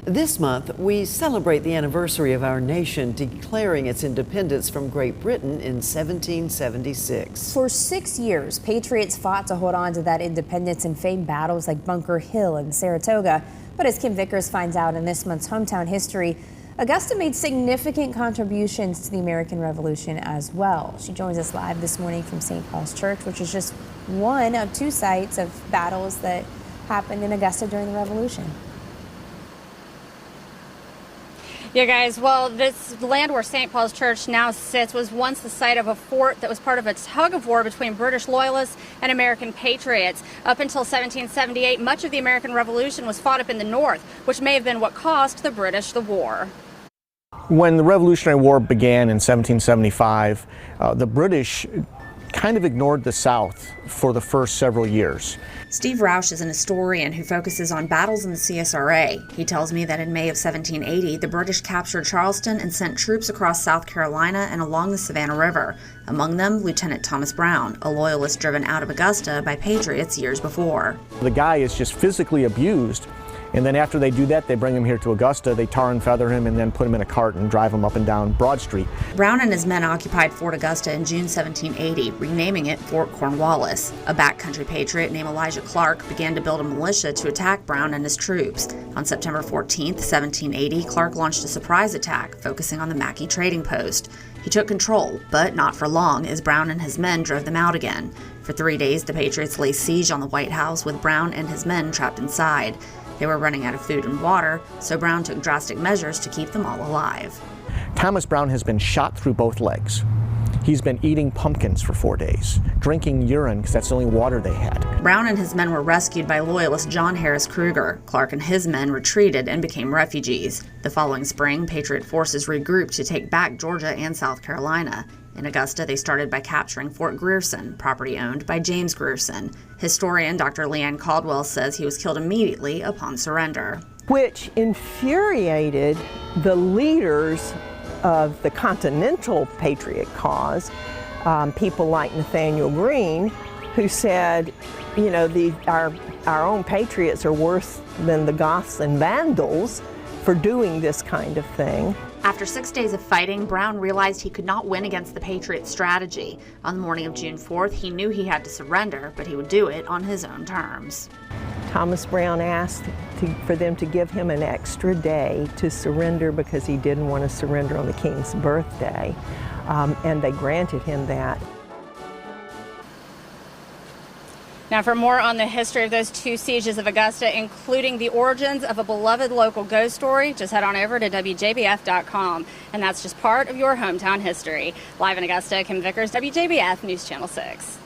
This month, we celebrate the anniversary of our nation declaring its independence from Great Britain in 1776. For 6 years, patriots fought to hold on to that independence in famed battles like Bunker Hill and Saratoga. But as Kim Vickers finds out in this month's Hometown History, Augusta made significant contributions to the American Revolution as well. She joins us live this morning from St. Paul's Church, which is just one of two sites of battles that happened in Augusta during the Revolution. Yeah, guys, well, this land where St. Paul's Church now sits was once the site of a fort that was part of a tug-of-war between British loyalists and American patriots. Up until 1778, much of the American Revolution was fought up in the north, which may have been what cost the British the war. When the Revolutionary War began in 1775, the British kind of ignored the South for the first several years. Steve Roush is an historian who focuses on battles in the CSRA. He tells me that in May of 1780, the British captured Charleston and sent troops across South Carolina and along the Savannah River. Among them, Lieutenant Thomas Brown, a loyalist driven out of Augusta by patriots years before. The guy is just physically abused, and then after they do that, they bring him here to Augusta, they tar and feather him, and then put him in a cart and drive him up and down Broad Street. Brown and his men occupied Fort Augusta in June 1780, renaming it Fort Cornwallis. A backcountry patriot named Elijah Clark began to build a militia to attack Brown and his troops. On September 14, 1780, Clark launched a surprise attack, focusing on the Mackey trading post. He took control, but not for long, as Brown and his men drove them out again. For 3 days, the Patriots laid siege on the White House with Brown and his men trapped inside. They were running out of food and water, so Brown took drastic measures to keep them all alive. Thomas Brown has been shot through both legs. He's been eating pumpkins for 4 days, drinking urine because that's the only water they had. Brown and his men were rescued by loyalist John Harris Kruger. Clark and his men retreated and became refugees. The following spring, Patriot forces regrouped to take back Georgia and South Carolina. In Augusta, they started by capturing Fort Grierson, property owned by James Grierson. Historian Dr. Leanne Caldwell says he was killed immediately upon surrender. Which infuriated the leaders of the Continental Patriot cause, people like Nathaniel Greene, who said, you know, our own patriots are worse than the Goths and Vandals for doing this kind of thing. After 6 days of fighting, Brown realized he could not win against the Patriot strategy. On the morning of June 4th, he knew he had to surrender, but he would do it on his own terms. Thomas Brown asked for them to give him an extra day to surrender because he didn't want to surrender on the king's birthday, and they granted him that. Now, for more on the history of those two sieges of Augusta, including the origins of a beloved local ghost story, just head on over to WJBF.com. And that's just part of your hometown history. Live in Augusta, Kim Vickers, WJBF News Channel 6.